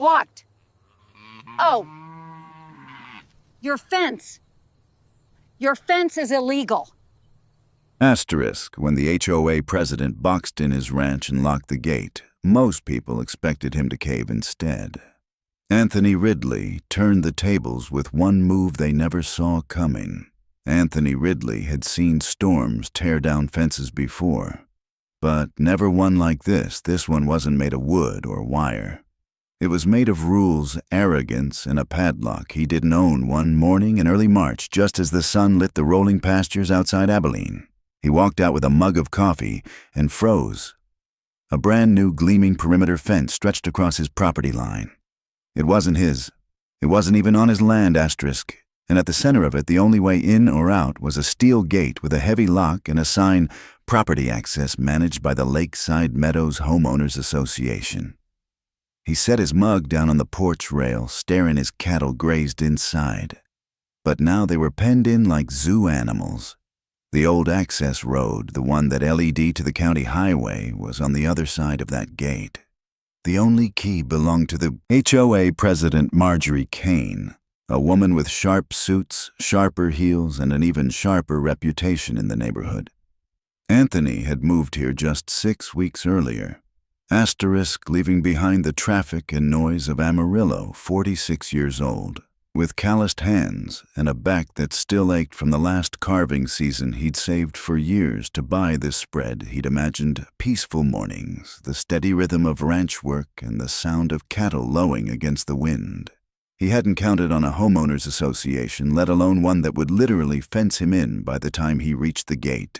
What? Oh, your fence. Your fence is illegal. Asterisk, when the HOA president boxed in his ranch and locked the gate, most people expected him to cave instead. Anthony Ridley turned the tables with one move they never saw coming. Anthony Ridley had seen storms tear down fences before, but never one like this. This one wasn't made of wood or wire. It was made of rules, arrogance, and a padlock he didn't own one morning in early March, just as the sun lit the rolling pastures outside Abilene. He walked out with a mug of coffee and froze. A brand new gleaming perimeter fence stretched across his property line. It wasn't his. It wasn't even on his land, asterisk. And at the center of it, the only way in or out was a steel gate with a heavy lock and a sign, "Property Access Managed by the Lakeside Meadows Homeowners Association." He set his mug down on the porch rail, staring his cattle grazed inside. But now they were penned in like zoo animals. The old access road, the one that led to the county highway, was on the other side of that gate. The only key belonged to the HOA president, Marjorie Kane, a woman with sharp suits, sharper heels, and an even sharper reputation in the neighborhood. Anthony had moved here just 6 weeks earlier. Asterisk, leaving behind the traffic and noise of Amarillo, 46 years old, with calloused hands and a back that still ached from the last carving season he'd saved for years to buy this spread. He'd imagined peaceful mornings, the steady rhythm of ranch work, and the sound of cattle lowing against the wind. He hadn't counted on a homeowners association, let alone one that would literally fence him in by the time he reached the gate.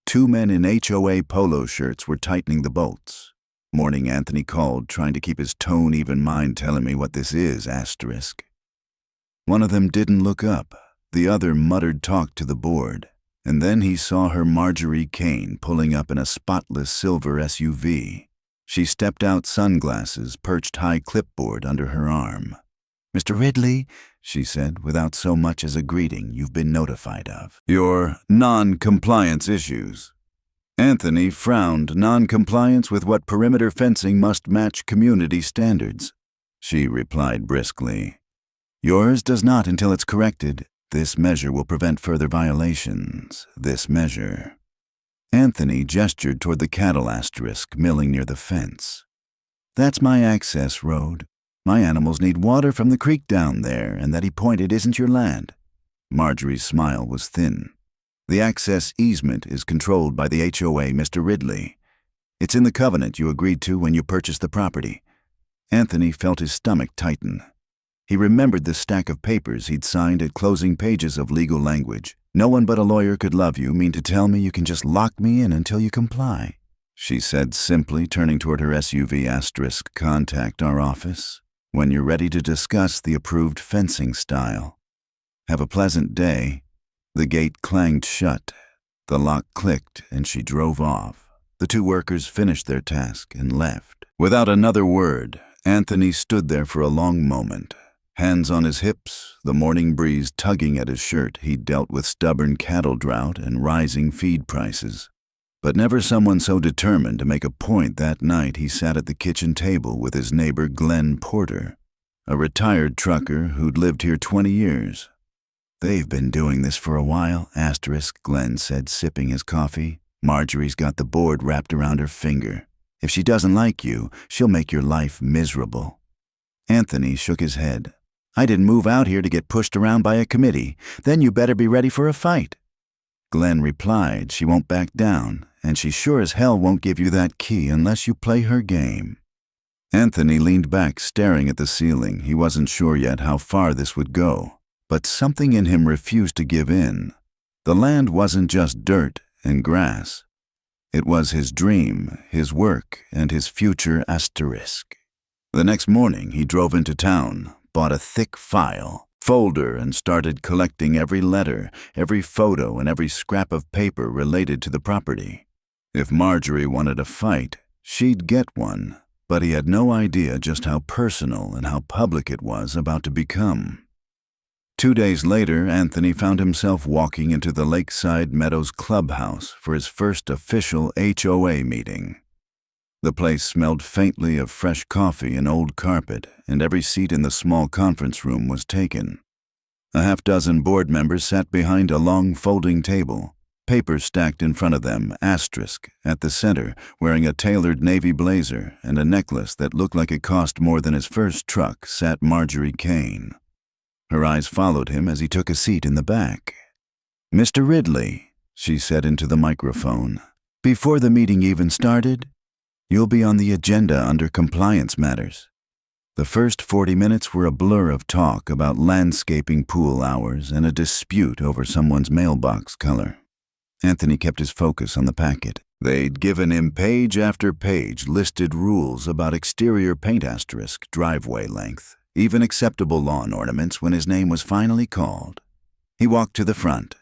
2 men in HOA polo shirts were tightening the bolts. Morning, Anthony called, trying to keep his tone even. "Mind telling me what this is, asterisk." One of them didn't look up. The other muttered talk to the board. And then he saw her, Marjorie Kane, pulling up in a spotless silver SUV. She stepped out, sunglasses perched high, clipboard under her arm. "Mr. Ridley," she said, without so much as a greeting, "you've been notified of your non-compliance issues." Anthony frowned. "Non-compliance with what? Perimeter fencing must match community standards." She replied briskly, "Yours does not until it's corrected. This measure will prevent further violations. This measure." Anthony gestured toward the cattle asterisk milling near the fence. "That's my access road. My animals need water from the creek down there, and that," he pointed, "isn't your land." Marjorie's smile was thin. "The access easement is controlled by the HOA, Mr. Ridley. It's in the covenant you agreed to when you purchased the property." Anthony felt his stomach tighten. He remembered the stack of papers he'd signed at closing pages of legal language. "No one but a lawyer could love you. Mean to tell me you can just lock me in until you comply?" she said simply, turning toward her SUV asterisk. "Contact our office when you're ready to discuss the approved fencing style. Have a pleasant day." The gate clanged shut. The lock clicked, and she drove off. The 2 workers finished their task and left. Without another word, Anthony stood there for a long moment. Hands on his hips, the morning breeze tugging at his shirt. He'd dealt with stubborn cattle drought and rising feed prices, but never someone so determined to make a point. That night he sat at the kitchen table with his neighbor Glenn Porter, a retired trucker who'd lived here 20 years. "They've been doing this for a while, asterisk," Glenn said, sipping his coffee. "Marjorie's got the board wrapped around her finger. If she doesn't like you, she'll make your life miserable." Anthony shook his head. "I didn't move out here to get pushed around by a committee. Then you better be ready for a fight." Glenn replied, "She won't back down, and she sure as hell won't give you that key unless you play her game." Anthony leaned back, staring at the ceiling. He wasn't sure yet how far this would go, but something in him refused to give in. The land wasn't just dirt and grass. It was his dream, his work, and his future asterisk. The next morning he drove into town, bought a thick folder, and started collecting every letter, every photo, and every scrap of paper related to the property. If Marjorie wanted a fight, she'd get one, but he had no idea just how personal and how public it was about to become. 2 days later, Anthony found himself walking into the Lakeside Meadows clubhouse for his first official HOA meeting. The place smelled faintly of fresh coffee and old carpet, and every seat in the small conference room was taken. A half-dozen board members sat behind a long folding table, papers stacked in front of them, asterisk, at the center, wearing a tailored navy blazer and a necklace that looked like it cost more than his first truck, sat Marjorie Kane. Her eyes followed him as he took a seat in the back. "Mr. Ridley," she said into the microphone, "before the meeting even started, you'll be on the agenda under compliance matters." The first 40 minutes were a blur of talk about landscaping pool hours and a dispute over someone's mailbox color. Anthony kept his focus on the packet. They'd given him page after page listed rules about exterior paint asterisk, driveway length, even acceptable lawn ornaments when his name was finally called. He walked to the front,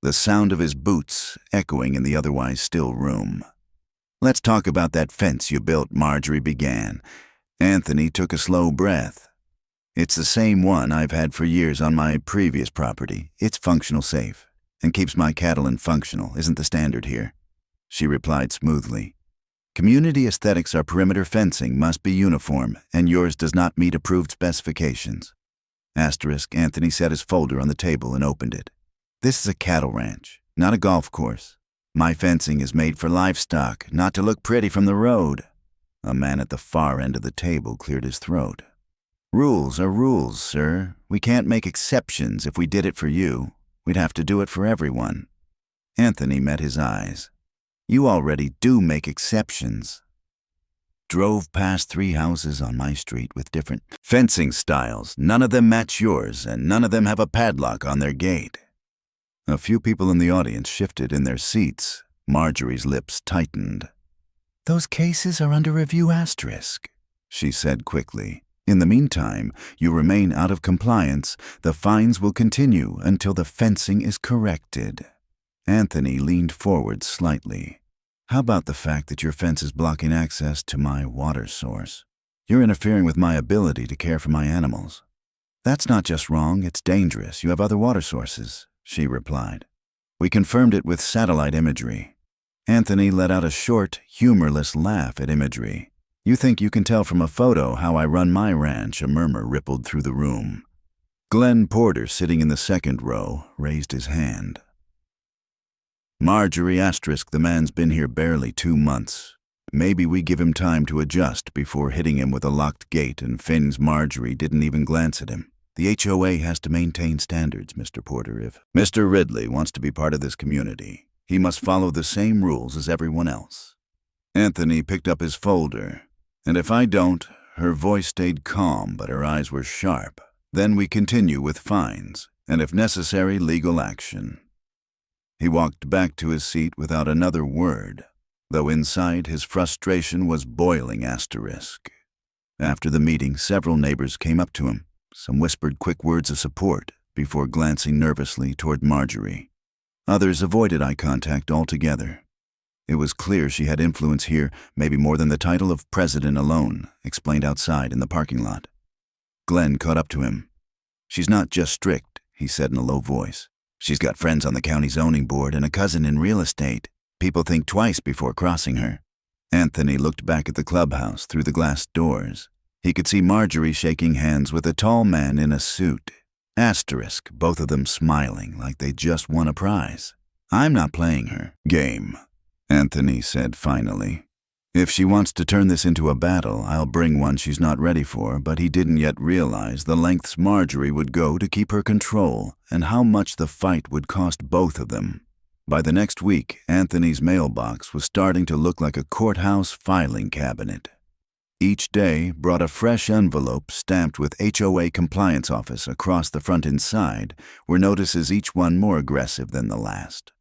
the sound of his boots echoing in the otherwise still room. "Let's talk about that fence you built," Marjorie began. Anthony took a slow breath. "It's the same one I've had for years on my previous property. It's functional safe, and keeps my cattle in functional, isn't the standard here," she replied smoothly. "Community aesthetics are perimeter fencing must be uniform, and yours does not meet approved specifications." Asterisk, Anthony set his folder on the table and opened it. "This is a cattle ranch, not a golf course. My fencing is made for livestock, not to look pretty from the road." A man at the far end of the table cleared his throat. "Rules are rules, sir. We can't make exceptions. If we did it for you, we'd have to do it for everyone." Anthony met his eyes. "You already do make exceptions." "Drove past 3 houses on my street with different fencing styles. None of them match yours, and none of them have a padlock on their gate." A few people in the audience shifted in their seats. Marjorie's lips tightened. "Those cases are under review asterisk," she said quickly. "In the meantime, you remain out of compliance. The fines will continue until the fencing is corrected." Anthony leaned forward slightly. "How about the fact that your fence is blocking access to my water source? You're interfering with my ability to care for my animals." "That's not just wrong, it's dangerous. You have other water sources," she replied. "We confirmed it with satellite imagery." Anthony let out a short, humorless laugh at imagery. "You think you can tell from a photo how I run my ranch," a murmur rippled through the room. Glenn Porter, sitting in the second row, raised his hand. "Marjorie asterisk, the man's been here barely 2 months. Maybe we give him time to adjust before hitting him with a locked gate," and Finn's Marjorie didn't even glance at him. "The HOA has to maintain standards, Mr. Porter. If Mr. Ridley wants to be part of this community, he must follow the same rules as everyone else." Anthony picked up his folder. "And if I don't," her voice stayed calm, but her eyes were sharp, "then we continue with fines, and if necessary, legal action." He walked back to his seat without another word, though inside his frustration was boiling asterisk. After the meeting, several neighbors came up to him. Some whispered quick words of support before glancing nervously toward Marjorie. Others avoided eye contact altogether. It was clear she had influence here, maybe more than the title of president alone, explained outside in the parking lot. Glenn caught up to him. "She's not just strict," he said in a low voice. "She's got friends on the county zoning board and a cousin in real estate. People think twice before crossing her." Anthony looked back at the clubhouse through the glass doors. He could see Marjorie shaking hands with a tall man in a suit. Asterisk, both of them smiling like they just won a prize. "I'm not playing her game," Anthony said finally. "If she wants to turn this into a battle, I'll bring one she's not ready for," but he didn't yet realize the lengths Marjorie would go to keep her control and how much the fight would cost both of them. By the next week, Anthony's mailbox was starting to look like a courthouse filing cabinet. Each day brought a fresh envelope stamped with HOA Compliance Office across the front and side, where notices each one more aggressive than the last.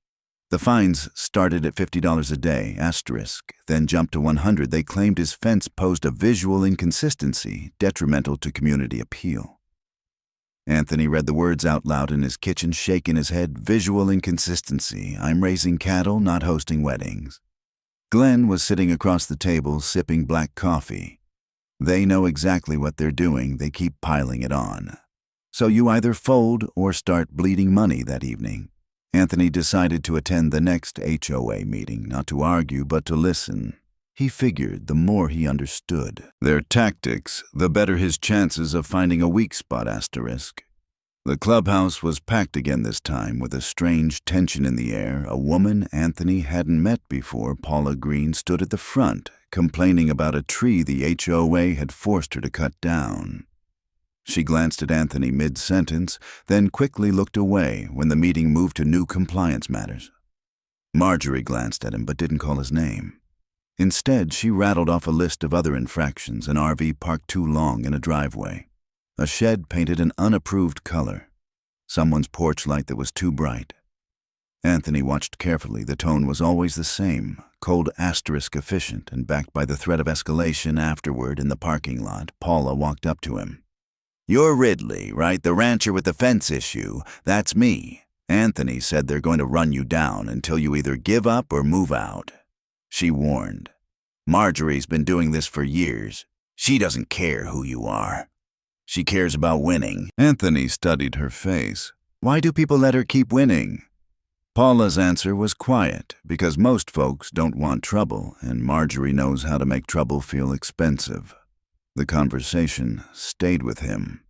The fines started at $50 a day, asterisk, then jumped to $100. They claimed his fence posed a visual inconsistency detrimental to community appeal. Anthony read the words out loud in his kitchen, shaking his head. "Visual inconsistency. I'm raising cattle, not hosting weddings." Glenn was sitting across the table, sipping black coffee. "They know exactly what they're doing. They keep piling it on. So you either fold or start bleeding money." That evening, Anthony decided to attend the next HOA meeting, not to argue, but to listen. He figured the more he understood their tactics, the better his chances of finding a weak spot. The clubhouse was packed again this time with a strange tension in the air. A woman Anthony hadn't met before, Paula Green, stood at the front, complaining about a tree the HOA had forced her to cut down. She glanced at Anthony mid-sentence, then quickly looked away when the meeting moved to new compliance matters. Marjorie glanced at him but didn't call his name. Instead, she rattled off a list of other infractions: an RV parked too long in a driveway, a shed painted an unapproved color, someone's porch light that was too bright. Anthony watched carefully. The tone was always the same, cold * efficient, and backed by the threat of escalation. Afterward, in the parking lot, Paula walked up to him. "You're Ridley, right? The rancher with the fence issue. That's me. Anthony said they're going to run you down until you either give up or move out." She warned. "Marjorie's been doing this for years. She doesn't care who you are. She cares about winning." Anthony studied her face. "Why do people let her keep winning?" Paula's answer was quiet, because most folks don't want trouble, and Marjorie knows how to make trouble feel expensive. The conversation stayed with him.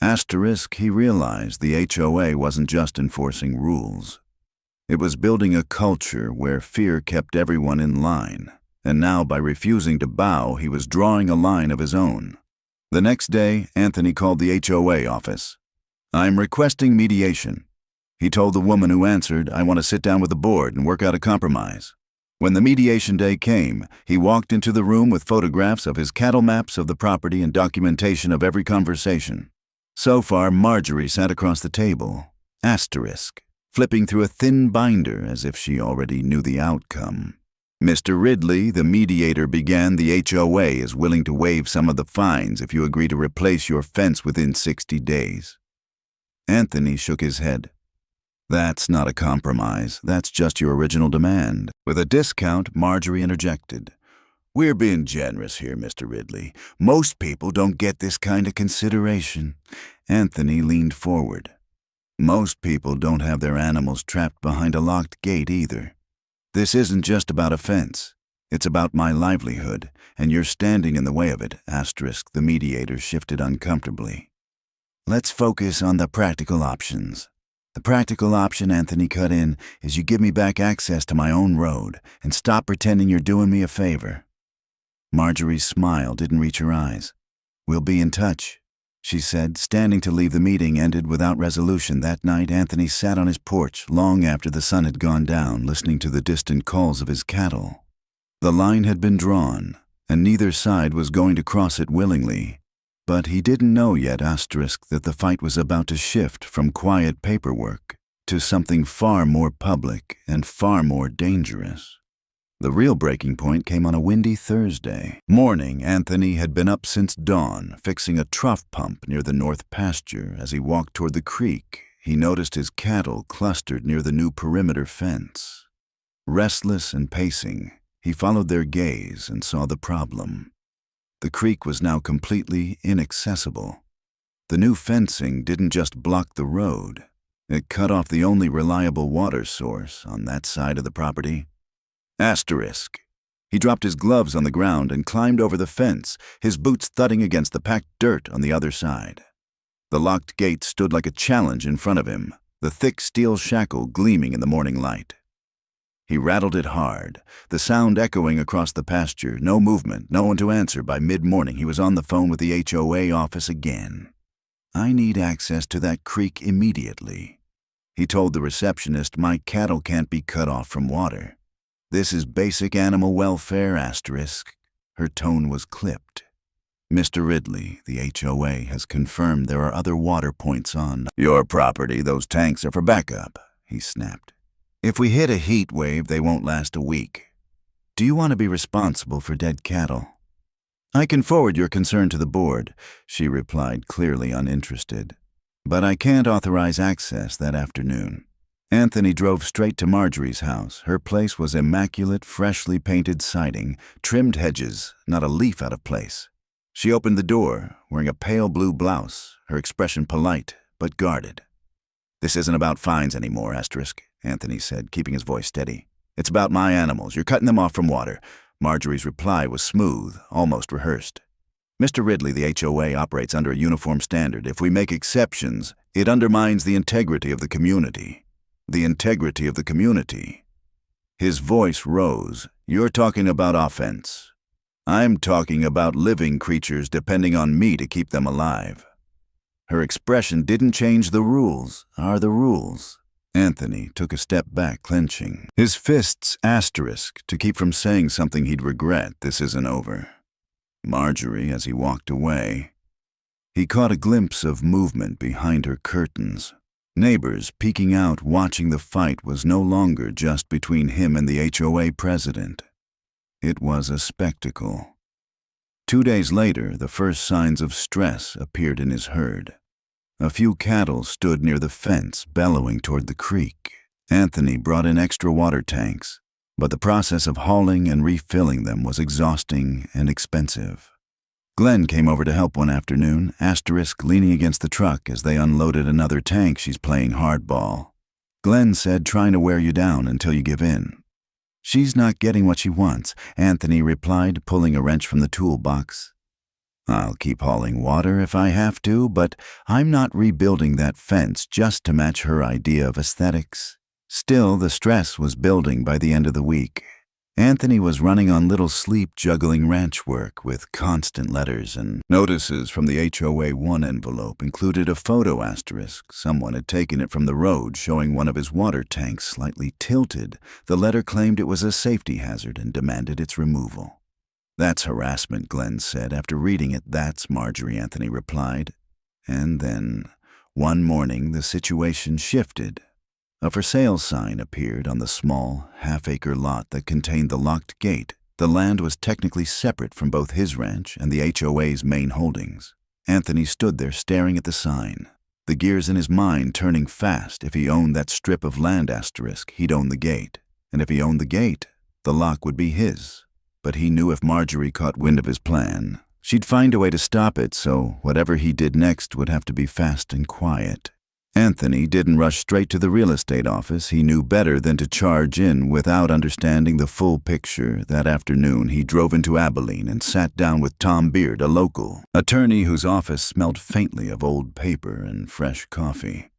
He realized the HOA wasn't just enforcing rules. It was building a culture where fear kept everyone in line, and now by refusing to bow, he was drawing a line of his own. The next day, Anthony called the HOA office. "I'm requesting mediation." He told the woman who answered, "I want to sit down with the board and work out a compromise." When the mediation day came, he walked into the room with photographs of his cattle, maps of the property, and documentation of every conversation. So far, Marjorie sat across the table, flipping through a thin binder as if she already knew the outcome. "Mr. Ridley," the mediator began, "the HOA is willing to waive some of the fines if you agree to replace your fence within 60 days. Anthony shook his head. "That's not a compromise. That's just your original demand." With a discount, Marjorie interjected. "We're being generous here, Mr. Ridley. Most people don't get this kind of consideration." Anthony leaned forward. "Most people don't have their animals trapped behind a locked gate either. This isn't just about a fence. It's about my livelihood, and you're standing in the way of it." The mediator shifted uncomfortably. "Let's focus on the practical options." "The practical option," Anthony cut in, "is you give me back access to my own road and stop pretending you're doing me a favor." Marjorie's smile didn't reach her eyes. "We'll be in touch," she said. Standing to leave, the meeting ended without resolution. That night, Anthony sat on his porch long after the sun had gone down, listening to the distant calls of his cattle. The line had been drawn, and neither side was going to cross it willingly. But he didn't know yet, that the fight was about to shift from quiet paperwork to something far more public and far more dangerous. The real breaking point came on a windy Thursday morning. Anthony had been up since dawn, fixing a trough pump near the north pasture. As he walked toward the creek, he noticed his cattle clustered near the new perimeter fence. Restless and pacing, he followed their gaze and saw the problem. The creek was now completely inaccessible. The new fencing didn't just block the road, it cut off the only reliable water source on that side of the property. He dropped his gloves on the ground and climbed over the fence, his boots thudding against the packed dirt on the other side. The locked gate stood like a challenge in front of him, the thick steel shackle gleaming in the morning light. He rattled it hard, the sound echoing across the pasture. No movement, no one to answer. By mid-morning, he was on the phone with the HOA office again. "I need access to that creek immediately." He told the receptionist, "My cattle can't be cut off from water. This is basic animal welfare, *" Her tone was clipped. "Mr. Ridley, the HOA has confirmed there are other water points on your property. Those tanks are for backup," he snapped. "If we hit a heat wave, they won't last a week. Do you want to be responsible for dead cattle?" "I can forward your concern to the board," she replied, clearly uninterested. "But I can't authorize access that afternoon." Anthony drove straight to Marjorie's house. Her place was immaculate, freshly painted siding, trimmed hedges, not a leaf out of place. She opened the door, wearing a pale blue blouse, her expression polite but guarded. "This isn't about fines anymore, *" Anthony said, keeping his voice steady. "It's about my animals. You're cutting them off from water. Marjorie's reply was smooth, almost rehearsed. Mr. Ridley, the HOA operates under a uniform standard. If we make exceptions, it undermines the integrity of the community. The integrity of the community. His voice rose. You're talking about offense. I'm talking about living creatures depending on me to keep them alive. Her expression didn't change. The rules are the rules. Anthony took a step back, clenching his fists asterisk to keep from saying something he'd regret. This isn't over. Marjorie, as he walked away, he caught a glimpse of movement behind her curtains. Neighbors peeking out, watching the fight was no longer just between him and the HOA president. It was a spectacle. 2 days later, the first signs of stress appeared in his herd. A few cattle stood near the fence, bellowing toward the creek. Anthony brought in extra water tanks, but the process of hauling and refilling them was exhausting and expensive. Glenn came over to help one afternoon, asterisk leaning against the truck as they unloaded another tank. She's playing hardball. Glenn said, trying to wear you down until you give in. She's not getting what she wants, Anthony replied, pulling a wrench from the toolbox. I'll keep hauling water if I have to, but I'm not rebuilding that fence just to match her idea of aesthetics. Still, the stress was building by the end of the week. Anthony was running on little sleep, juggling ranch work with constant letters and notices from the HOA. One envelope included a photo asterisk. Someone had taken it from the road, showing one of his water tanks slightly tilted. The letter claimed it was a safety hazard and demanded its removal. That's harassment, Glenn said. After reading it, that's Marjorie, Anthony replied. And then, one morning, the situation shifted. A for sale sign appeared on the small, half-acre lot that contained the locked gate. The land was technically separate from both his ranch and the HOA's main holdings. Anthony stood there staring at the sign, the gears in his mind turning fast. If he owned that strip of land asterisk, he'd own the gate. And if he owned the gate, the lock would be his. But he knew if Marjorie caught wind of his plan, she'd find a way to stop it, so whatever he did next would have to be fast and quiet. Anthony didn't rush straight to the real estate office. He knew better than to charge in without understanding the full picture. That afternoon, he drove into Abilene and sat down with Tom Beard, a local attorney whose office smelled faintly of old paper and fresh coffee.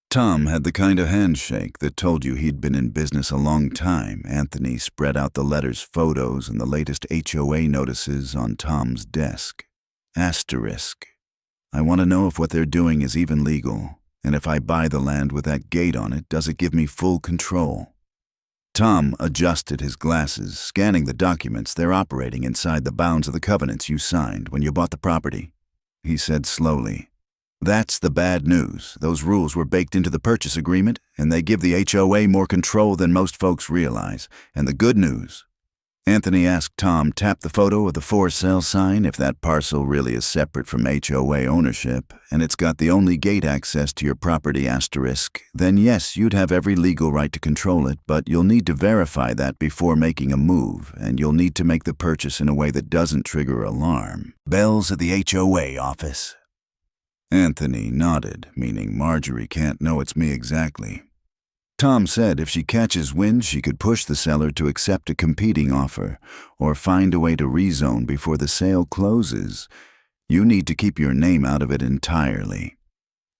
Tom had the kind of handshake that told you he'd been in business a long time. Anthony spread out the letters, photos, and the latest HOA notices on Tom's desk. Asterisk. I want to know if what they're doing is even legal. And if I buy the land with that gate on it, does it give me full control? Tom adjusted his glasses, scanning the documents. They're operating inside the bounds of the covenants you signed when you bought the property. He said slowly, that's the bad news. Those rules were baked into the purchase agreement, and they give the HOA more control than most folks realize. And the good news, Anthony asked Tom, tap the photo of the for sale sign. If that parcel really is separate from HOA ownership, and it's got the only gate access to your property asterisk, then yes, you'd have every legal right to control it, but you'll need to verify that before making a move, and you'll need to make the purchase in a way that doesn't trigger alarm bells at the HOA office. Anthony nodded, meaning Marjorie can't know it's me exactly. Tom said if she catches wind, she could push the seller to accept a competing offer or find a way to rezone before the sale closes. You need to keep your name out of it entirely.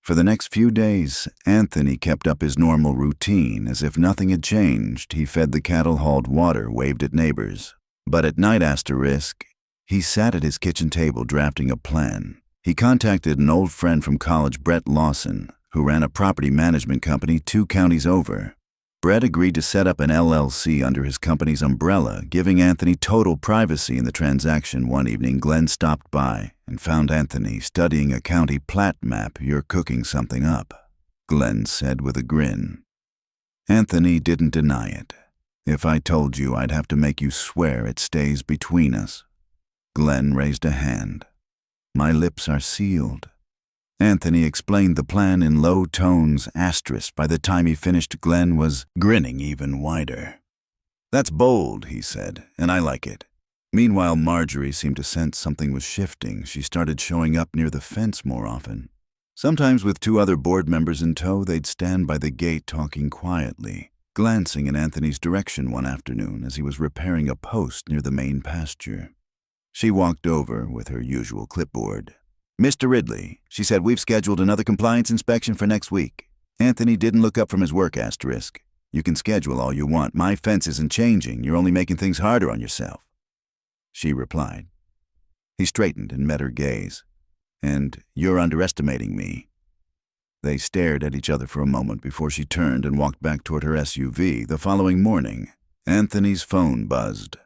For the next few days, Anthony kept up his normal routine as if nothing had changed. He fed the cattle, hauled water, waved at neighbors. But at night, asterisk, he sat at his kitchen table drafting a plan. He contacted an old friend from college, Brett Lawson, who ran a property management company 2 counties over. Brett agreed to set up an LLC under his company's umbrella, giving Anthony total privacy in the transaction. One evening, Glenn stopped by and found Anthony studying a county plat map. You're cooking something up, Glenn said with a grin. Anthony didn't deny it. If I told you, I'd have to make you swear it stays between us. Glenn raised a hand. My lips are sealed. Anthony explained the plan in low tones, asterisk. By the time he finished, Glenn was grinning even wider. That's bold, he said, and I like it. Meanwhile, Marjorie seemed to sense something was shifting. She started showing up near the fence more often. Sometimes with 2 other board members in tow, they'd stand by the gate talking quietly. glancing in Anthony's direction one afternoon as he was repairing a post near the main pasture. She walked over with her usual clipboard. "Mr. Ridley," she said, "we've scheduled another compliance inspection for next week." Anthony didn't look up from his work asterisk. "You can schedule all you want. My fence isn't changing. You're only making things harder on yourself." She replied. He straightened and met her gaze. "And you're underestimating me." They stared at each other for a moment before she turned and walked back toward her SUV. The following morning, Anthony's phone buzzed.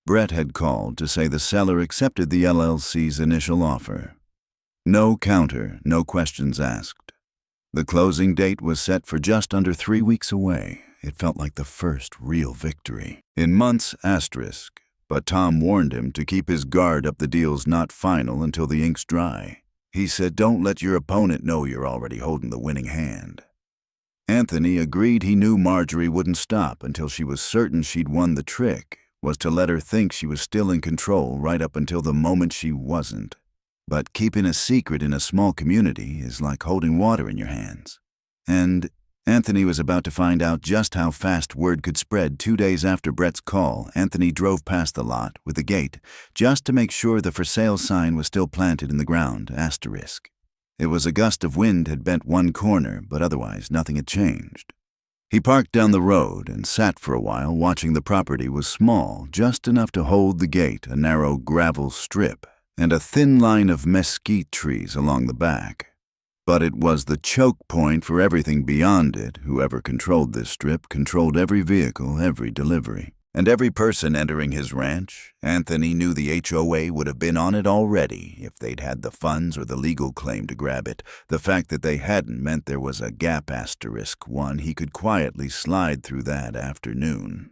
Brett had called to say the seller accepted the LLC's initial offer. No counter, no questions asked. The closing date was set for just under 3 weeks away. It felt like the first real victory. In months, asterisk, but Tom warned him to keep his guard up. The deal's not final until the ink's dry. He said, "Don't let your opponent know you're already holding the winning hand." Anthony agreed. He knew Marjorie wouldn't stop until she was certain she'd won. The trick was to let her think she was still in control right up until the moment she wasn't. But keeping a secret in a small community is like holding water in your hands. And Anthony was about to find out just how fast word could spread. 2 days after Brett's call, Anthony drove past the lot with the gate just to make sure the for sale sign was still planted in the ground, asterisk. It was a gust of wind had bent one corner, but otherwise nothing had changed. He parked down the road and sat for a while watching. The property was small, just enough to hold the gate, a narrow gravel strip, and a thin line of mesquite trees along the back. But it was the choke point for everything beyond it. Whoever controlled this strip controlled every vehicle, every delivery, and every person entering his ranch. Anthony knew the HOA would have been on it already if they'd had the funds or the legal claim to grab it. The fact that they hadn't meant there was a gap, asterisk one. He could quietly slide through that afternoon.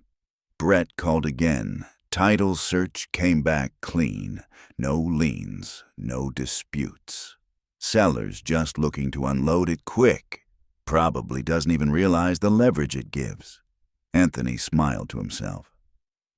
Brett called again. Title search came back clean. No liens, no disputes. Seller's just looking to unload it quick. Probably doesn't even realize the leverage it gives. Anthony smiled to himself.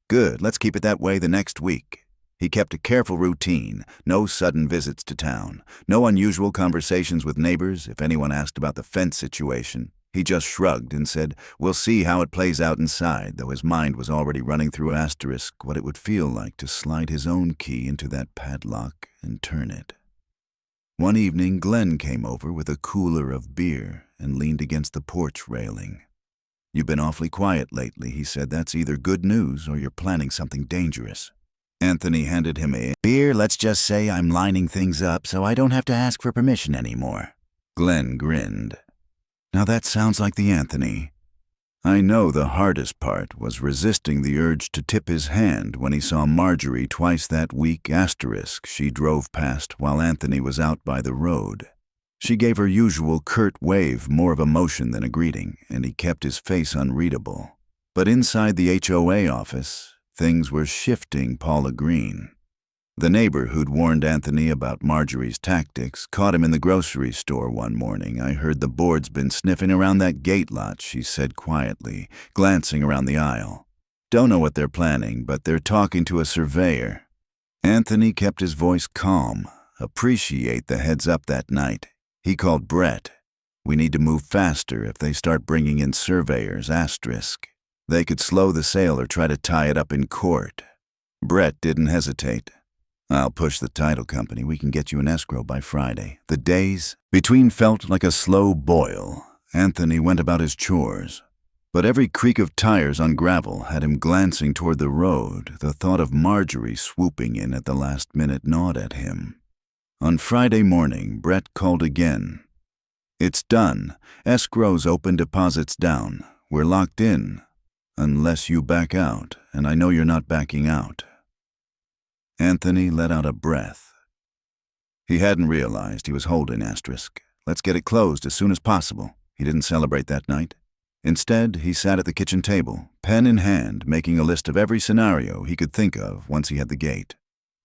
Good, let's keep it that way the next week. He kept a careful routine. No sudden visits to town. No unusual conversations with neighbors. If anyone asked about the fence situation, he just shrugged and said, "We'll see how it plays out inside," though his mind was already running through asterisk what it would feel like to slide his own key into that padlock and turn it. One evening, Glenn came over with a cooler of beer and leaned against the porch railing. "You've been awfully quiet lately," he said. "That's either good news or you're planning something dangerous." Anthony handed him a beer. "Let's just say I'm lining things up so I don't have to ask for permission anymore." Glenn grinned. "Now that sounds like the Anthony." I know the hardest part was resisting the urge to tip his hand when he saw Marjorie twice that week, asterisk. She drove past while Anthony was out by the road. She gave her usual curt wave, more of a motion than a greeting, and he kept his face unreadable. But inside the HOA office, things were shifting. Paula Green, the neighbor who'd warned Anthony about Marjorie's tactics, caught him in the grocery store one morning. "I heard the board's been sniffing around that gate lot," she said quietly, glancing around the aisle. "Don't know what they're planning, but they're talking to a surveyor." Anthony kept his voice calm. Appreciate the heads up that night. He called Brett. "We need to move faster if they start bringing in surveyors, asterisk. They could slow the sale or try to tie it up in court." Brett didn't hesitate. "I'll push the title company. We can get you an escrow by Friday." The days between felt like a slow boil. Anthony went about his chores, but every creak of tires on gravel had him glancing toward the road. The thought of Marjorie swooping in at the last minute gnawed at him. On Friday morning, Brett called again. "It's done. Escrow's open, deposits down. We're locked in. Unless you back out, and I know you're not backing out." Anthony let out a breath. He hadn't realized he was holding asterisk. Let's get it closed as soon as possible. He didn't celebrate that night. Instead, he sat at the kitchen table, pen in hand, making a list of every scenario he could think of once he had the gate.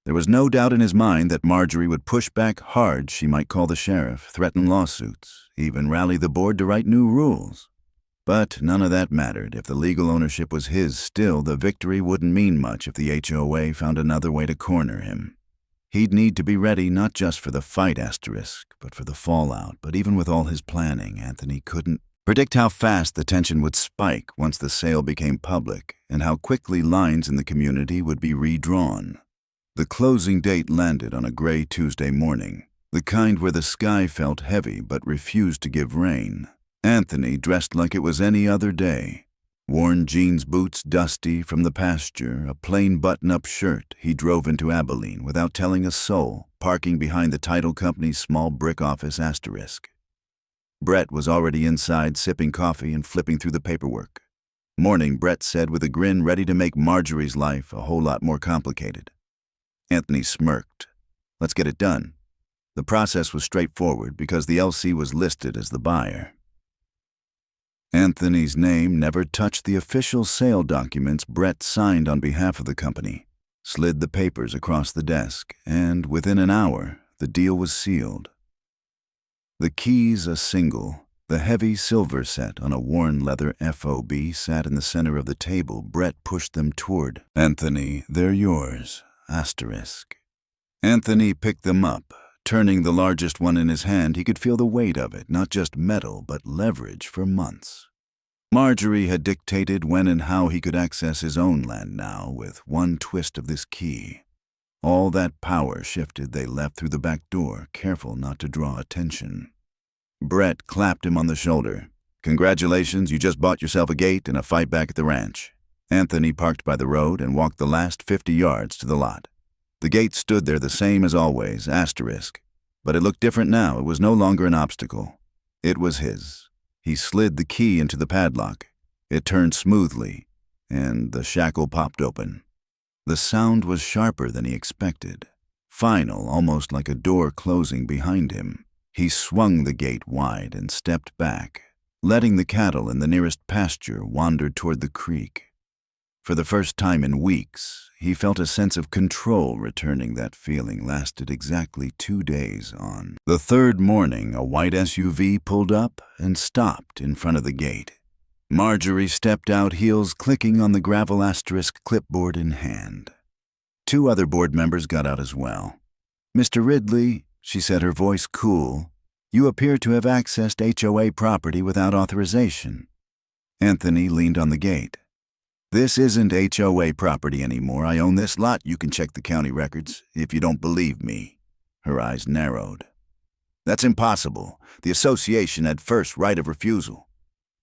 There was no doubt in his mind that Marjorie would push back hard. She might call the sheriff, threaten lawsuits, even rally the board to write new rules. But none of that mattered. If the legal ownership was his still, the victory wouldn't mean much if the HOA found another way to corner him. He'd need to be ready not just for the fight, asterisk, but for the fallout. But even with all his planning, Anthony couldn't Predict how fast the tension would spike once the sale became public and how quickly lines in the community would be redrawn. The closing date landed on a gray Tuesday morning, the kind where the sky felt heavy but refused to give rain. Anthony dressed like it was any other day. Worn jeans boots dusty from the pasture, a plain button-up shirt, he drove into Abilene without telling a soul, parking behind the title company's small brick office asterisk. Brett was already inside sipping coffee and flipping through the paperwork. "Morning," Brett said with a grin ready to make Marjorie's life a whole lot more complicated. Anthony smirked. "Let's get it done." The process was straightforward because the LC was listed as the buyer. Anthony's name never touched the official sale documents Brett signed on behalf of the company, slid the papers across the desk, and within an hour, the deal was sealed. The keys a single, the heavy silver set on a worn leather FOB sat in the center of the table. Brett pushed them toward. "Anthony, they're yours, asterisk." Anthony picked them up. Turning the largest one in his hand, he could feel the weight of it, not just metal, but leverage for months. Marjorie had dictated when and how he could access his own land now, with one twist of this key. All that power shifted, they left through the back door, careful not to draw attention. Brett clapped him on the shoulder. "Congratulations, you just bought yourself a gate and a fight back at the ranch." Anthony parked by the road and walked the last 50 yards to the lot. The gate stood there the same as always, asterisk. But it looked different now. It was no longer an obstacle. It was his. He slid the key into the padlock. It turned smoothly, and the shackle popped open. The sound was sharper than he expected. Final, almost like a door closing behind him. He swung the gate wide and stepped back, letting the cattle in the nearest pasture wander toward the creek. For the first time in weeks, he felt a sense of control returning. That feeling lasted exactly 2 days on. The third morning, a white SUV pulled up and stopped in front of the gate. Marjorie stepped out, heels clicking on the gravel asterisk, clipboard in hand. 2 other board members got out as well. "Mr. Ridley," she said, her voice cool, "you appear to have accessed HOA property without authorization." Anthony leaned on the gate. "This isn't HOA property anymore. I own this lot. You can check the county records if you don't believe me." Her eyes narrowed. "That's impossible. The association had first right of refusal."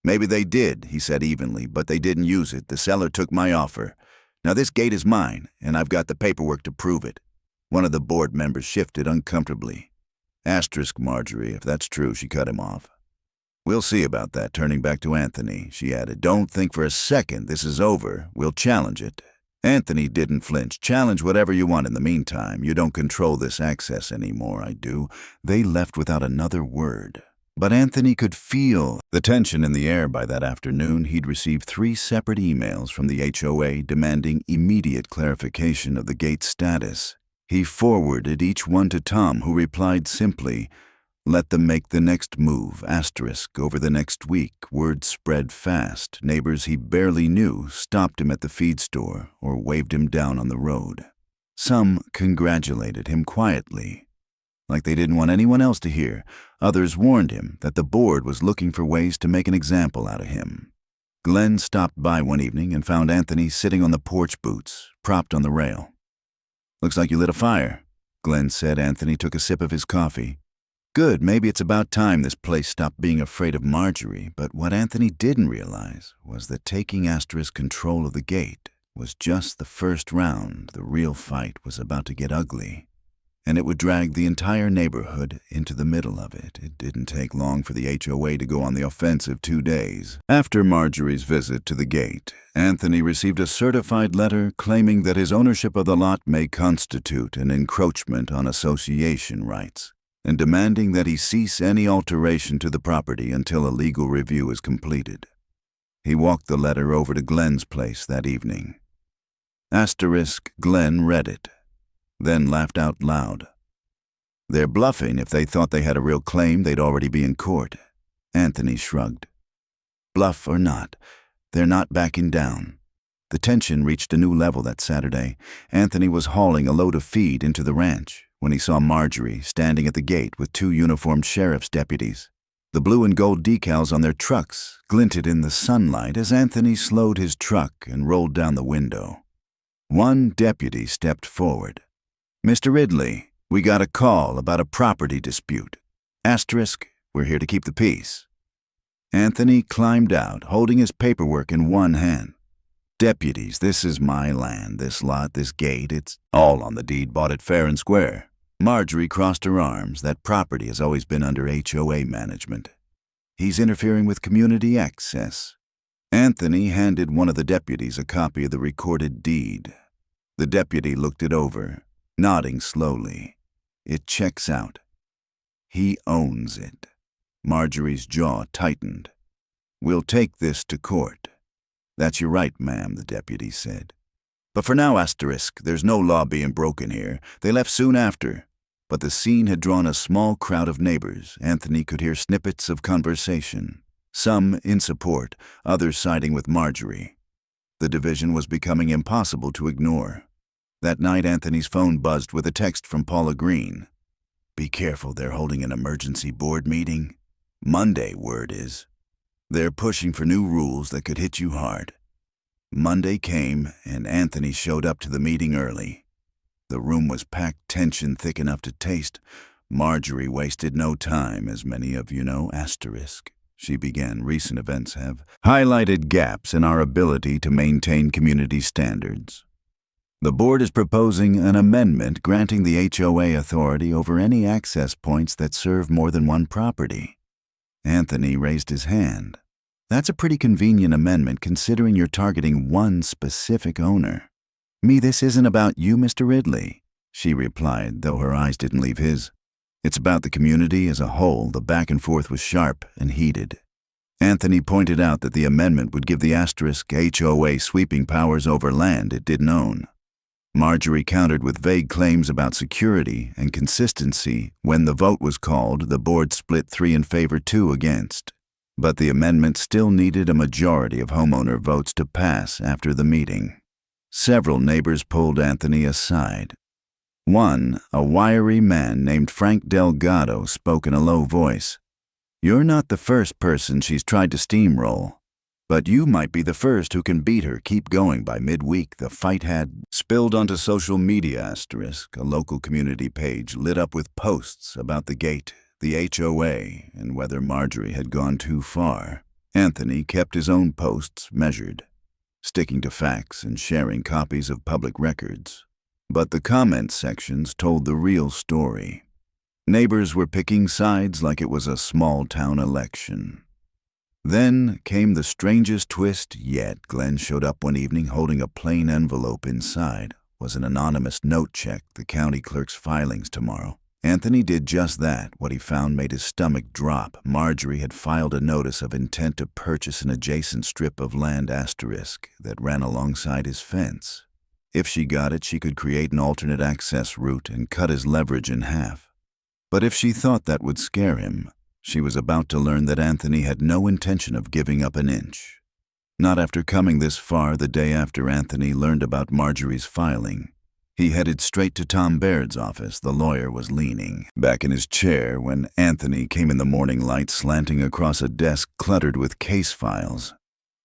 "Maybe they did," he said evenly, "but they didn't use it. The seller took my offer. Now this gate is mine, and I've got the paperwork to prove it." One of the board members shifted uncomfortably. "Asterisk, Marjorie, if that's true," she cut him off. "We'll see about that," turning back to Anthony, she added. "Don't think for a second this is over. We'll challenge it." Anthony didn't flinch. "Challenge whatever you want in the meantime. You don't control this access anymore, I do." They left without another word. But Anthony could feel the tension in the air. By that afternoon, he'd received 3 separate emails from the HOA demanding immediate clarification of the gate's status. He forwarded each one to Tom, who replied simply, "Let them make the next move, asterisk." Over the next week, word spread fast. Neighbors he barely knew stopped him at the feed store or waved him down on the road. Some congratulated him quietly, like they didn't want anyone else to hear. Others warned him that the board was looking for ways to make an example out of him. Glenn stopped by one evening and found Anthony sitting on the porch, boots propped on the rail. "Looks like you lit a fire," Glenn said. Anthony took a sip of his coffee. "Good, maybe it's about time this place stopped being afraid of Marjorie." But what Anthony didn't realize was that taking asterisk control of the gate was just the first round. The real fight was about to get ugly, and it would drag the entire neighborhood into the middle of it. It didn't take long for the HOA to go on the offensive. 2 days after Marjorie's visit to the gate, Anthony received a certified letter claiming that his ownership of the lot may constitute an encroachment on association rights, and demanding that he cease any alteration to the property until a legal review is completed. He walked the letter over to Glenn's place that evening. Asterisk, Glenn read it, then laughed out loud. "They're bluffing. If they thought they had a real claim, they'd already be in court." Anthony shrugged. Bluff or not, they're not backing down. The tension reached a new level that Saturday. Anthony was hauling a load of feed into the ranch when he saw Marjorie standing at the gate with 2 uniformed sheriff's deputies. The blue and gold decals on their trucks glinted in the sunlight as Anthony slowed his truck and rolled down the window. One deputy stepped forward. "Mr. Ridley, we got a call about a property dispute. Asterisk, we're here to keep the peace." Anthony climbed out, holding his paperwork in one hand. "Deputies, this is my land, this lot, this gate. It's all on the deed, bought it fair and square." Marjorie crossed her arms. "That property has always been under HOA management. He's interfering with community access." Anthony handed one of the deputies a copy of the recorded deed. The deputy looked it over, nodding slowly. "It checks out. He owns it." Marjorie's jaw tightened. "We'll take this to court." "That's your right, ma'am," the deputy said. "But for now, asterisk, there's no law being broken here. They left soon after." But the scene had drawn a small crowd of neighbors. Anthony could hear snippets of conversation, some in support, others siding with Marjorie. The division was becoming impossible to ignore. That night, Anthony's phone buzzed with a text from Paula Green. "Be careful, they're holding an emergency board meeting. Monday, word is. They're pushing for new rules that could hit you hard." Monday came, and Anthony showed up to the meeting early. The room was packed, tension thick enough to taste. Marjorie wasted no time, as many of you know, asterisk. She began, "Recent events have highlighted gaps in our ability to maintain community standards. The board is proposing an amendment granting the HOA authority over any access points that serve more than one property." Anthony raised his hand. "That's a pretty convenient amendment considering you're targeting one specific owner." This isn't about you, Mr. Ridley," she replied, though her eyes didn't leave his. "It's about the community as a whole." The back and forth was sharp and heated. Anthony pointed out that the amendment would give the asterisk HOA sweeping powers over land it didn't own. Marjorie countered with vague claims about security and consistency. When the vote was called, the board split 3 in favor, 2 against. But the amendment still needed a majority of homeowner votes to pass after the meeting. Several neighbors pulled Anthony aside. One, a wiry man named Frank Delgado, spoke in a low voice. "You're not the first person she's tried to steamroll, but you might be the first who can beat her. Keep going." By midweek, the fight had spilled onto social media, asterisk, a local community page lit up with posts about the gate, the HOA, and whether Marjorie had gone too far. Anthony kept his own posts measured, sticking to facts and sharing copies of public records. But the comment sections told the real story. Neighbors were picking sides like it was a small-town election. Then came the strangest twist yet. Glenn showed up one evening holding a plain envelope. Inside was an anonymous note: "Check the county clerk's filings tomorrow." Anthony did just that. What he found made his stomach drop. Marjorie had filed a notice of intent to purchase an adjacent strip of land, asterisk, that ran alongside his fence. If she got it, she could create an alternate access route and cut his leverage in half. But if she thought that would scare him, she was about to learn that Anthony had no intention of giving up an inch. Not after coming this far. The day after Anthony learned about Marjorie's filing, he headed straight to Tom Baird's office. The lawyer was leaning back in his chair when Anthony came in, the morning light slanting across a desk cluttered with case files.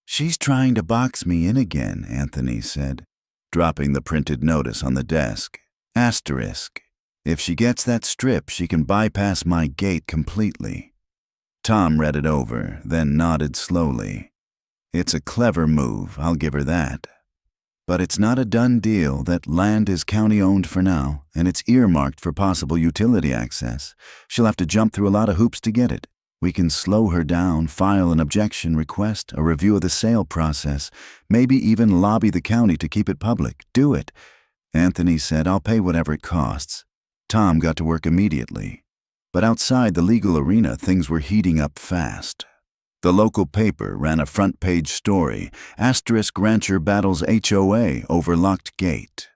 "She's trying to box me in again," Anthony said, dropping the printed notice on the desk. Asterisk, "If she gets that strip, she can bypass my gate completely." Tom read it over, then nodded slowly. "It's a clever move, I'll give her that. But it's not a done deal. That land is county-owned for now, and it's earmarked for possible utility access. She'll have to jump through a lot of hoops to get it. We can slow her down, file an objection request, a review of the sale process, maybe even lobby the county to keep it public. Do it." Anthony said, "I'll pay whatever it costs." Tom got to work immediately. But outside the legal arena, things were heating up fast. The local paper ran a front-page story: "Asterisk Rancher battles HOA over locked gate."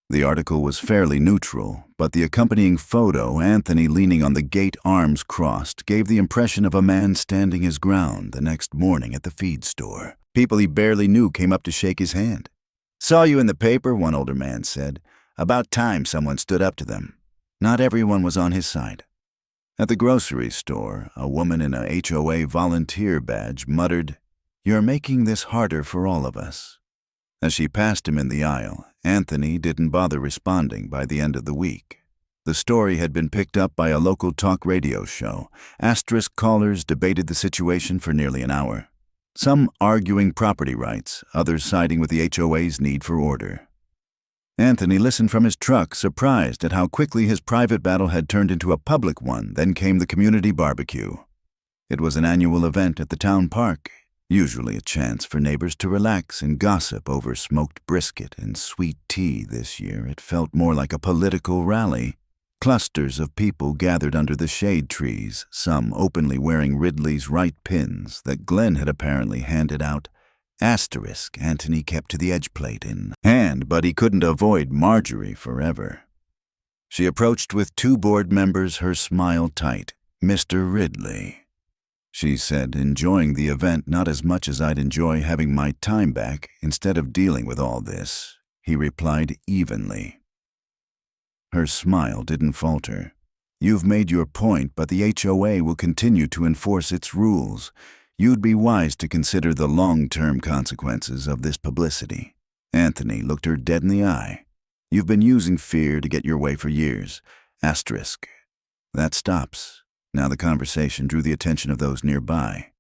The article was fairly neutral, but the accompanying photo, Anthony leaning on the gate, arms crossed, gave the impression of a man standing his ground. The next morning at the feed store, people he barely knew came up to shake his hand. "Saw you in the paper," one older man said. "About time someone stood up to them." Not everyone was on his side. At the grocery store, a woman in a HOA volunteer badge muttered, "You're making this harder for all of us." As she passed him in the aisle, Anthony didn't bother responding by the end of the week. The story had been picked up by a local talk radio show. Asterisk callers debated the situation for nearly an hour. Some arguing property rights, others siding with the HOA's need for order. Anthony listened from his truck, surprised at how quickly his private battle had turned into a public one. Then came the community barbecue. It was an annual event at the town park, usually a chance for neighbors to relax and gossip over smoked brisket and sweet tea. This year it felt more like a political rally. Clusters of people gathered under the shade trees, some openly wearing Ridley's right pins that Glenn had apparently handed out. Asterisk Anthony kept to the edge plate in hand, but he couldn't avoid Marjorie forever. She approached with two board members, her smile tight. "Mr. Ridley," she said, enjoying the event not as much as I'd enjoy having my time back instead of dealing with all this. He replied evenly. Her smile didn't falter. "You've made your point, but the HOA will continue to enforce its rules. You'd be wise to consider the long-term consequences of this publicity." Anthony looked her dead in the eye. "You've been using fear to get your way for years. Asterisk. That stops." Now the conversation drew the attention of those nearby.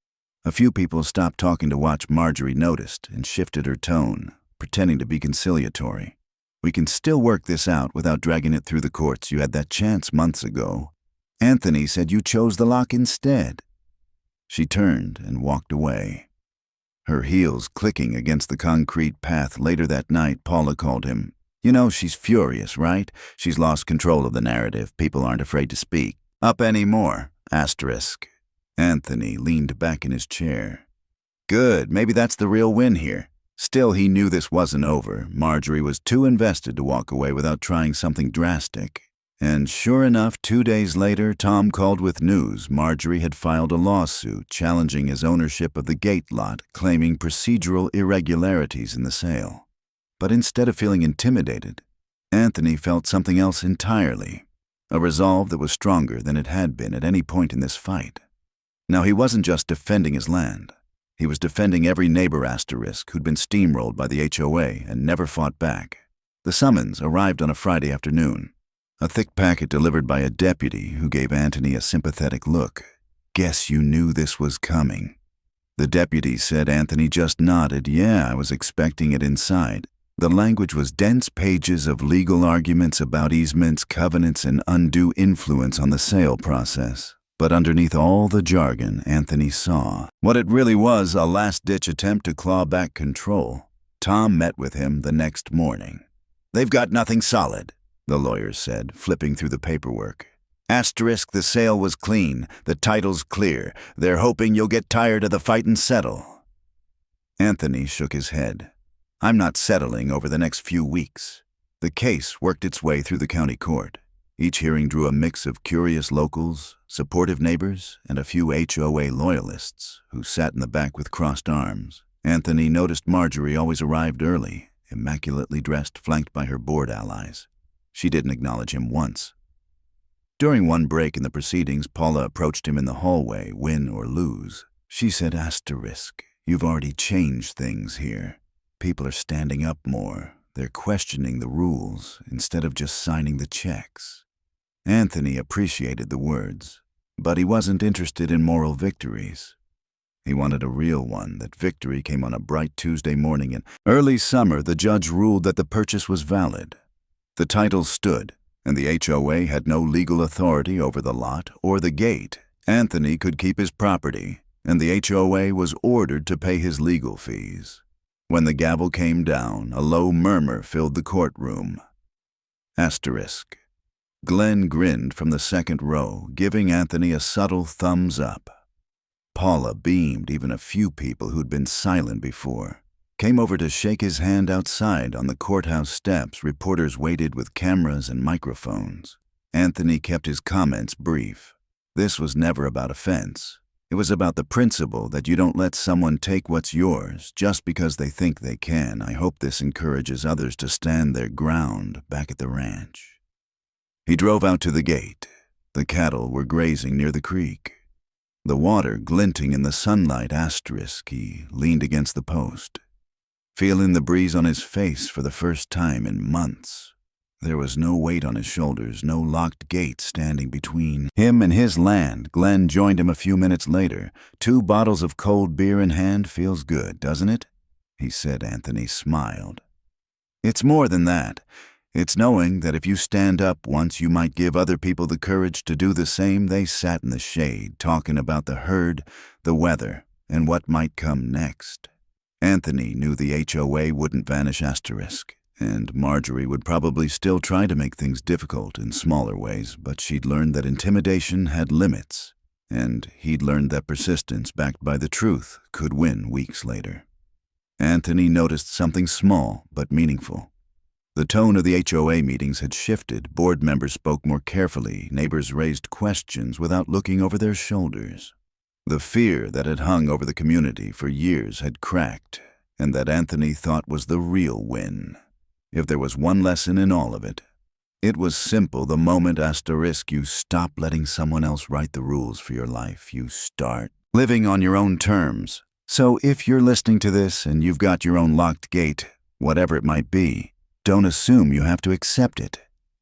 A few people stopped talking to watch. Marjorie noticed and shifted her tone, pretending to be conciliatory. "We can still work this out without dragging it through the courts. You had that chance months ago. Anthony said you chose the lock instead." She turned and walked away. Her heels clicking against the concrete path. Later that night, Paula called him. "You know, she's furious, right? She's lost control of the narrative. People aren't afraid to speak up anymore." Asterisk. Anthony leaned back in his chair. "Good, maybe that's the real win here." Still, he knew this wasn't over. Marjorie was too invested to walk away without trying something drastic. And sure enough, 2 days later, Tom called with news. Marjorie had filed a lawsuit challenging his ownership of the gate lot, claiming procedural irregularities in the sale. But instead of feeling intimidated, Anthony felt something else entirely, a resolve that was stronger than it had been at any point in this fight. Now, he wasn't just defending his land. He was defending every neighbor asterisk who'd been steamrolled by the HOA and never fought back. The summons arrived on a Friday afternoon. A thick packet delivered by a deputy who gave Anthony a sympathetic look. "Guess you knew this was coming." The deputy said. Anthony just nodded. "Yeah, I was expecting it inside." The language was dense, pages of legal arguments about easements, covenants, and undue influence on the sale process. But underneath all the jargon, Anthony saw what it really was: a last-ditch attempt to claw back control. Tom met with him the next morning. "They've got nothing solid," the lawyer said, flipping through the paperwork. Asterisk, the sale was clean, the title's clear. They're hoping you'll get tired of the fight and settle. Anthony shook his head. "I'm not settling over the next few weeks." The case worked its way through the county court. Each hearing drew a mix of curious locals, supportive neighbors, and a few HOA loyalists who sat in the back with crossed arms. Anthony noticed Marjorie always arrived early, immaculately dressed, flanked by her board allies. She didn't acknowledge him once. During one break in the proceedings, Paula approached him in the hallway, win or lose. She said, "Asterisk, you've already changed things here. People are standing up more. They're questioning the rules instead of just signing the checks." Anthony appreciated the words, but he wasn't interested in moral victories. He wanted a real one. That victory came on a bright Tuesday morning in early summer. The judge ruled that the purchase was valid. The title stood, and the HOA had no legal authority over the lot or the gate. Anthony could keep his property, and the HOA was ordered to pay his legal fees. When the gavel came down, a low murmur filled the courtroom. Asterisk. Glenn grinned from the second row, giving Anthony a subtle thumbs up. Paula beamed. Even a few people who'd been silent before came over to shake his hand outside on the courthouse steps. Reporters waited with cameras and microphones. Anthony kept his comments brief. This was never about offense. It was about the principle that you don't let someone take what's yours just because they think they can. "I hope this encourages others to stand their ground back at the ranch." He drove out to the gate. The cattle were grazing near the creek. The water glinting in the sunlight. He leaned against the post, feeling the breeze on his face for the first time in months. There was no weight on his shoulders, no locked gate standing between him and his land. Glenn joined him a few minutes later. 2 bottles of cold beer in hand. Feels good, doesn't it? He said. Anthony smiled. It's more than that. It's knowing that if you stand up once, you might give other people the courage to do the same. They sat in the shade, talking about the herd, the weather, and what might come next. Anthony knew the HOA wouldn't vanish. And Marjorie would probably still try to make things difficult in smaller ways, but she'd learned that intimidation had limits, and he'd learned that persistence backed by the truth could win weeks later. Anthony noticed something small but meaningful. The tone of the HOA meetings had shifted. Board members spoke more carefully. Neighbors raised questions without looking over their shoulders. The fear that had hung over the community for years had cracked, and that Anthony thought was the real win. If there was one lesson in all of it, it was simple. The moment you stop letting someone else write the rules for your life, you start living on your own terms. So if you're listening to this and you've got your own locked gate, whatever it might be, don't assume you have to accept it.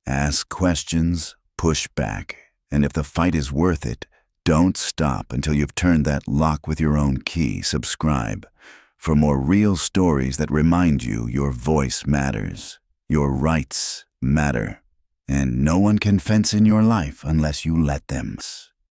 Ask questions, push back, and if the fight is worth it, don't stop until you've turned that lock with your own key. Subscribe for more real stories that remind you your voice matters, your rights matter, and no one can fence in your life unless you let them.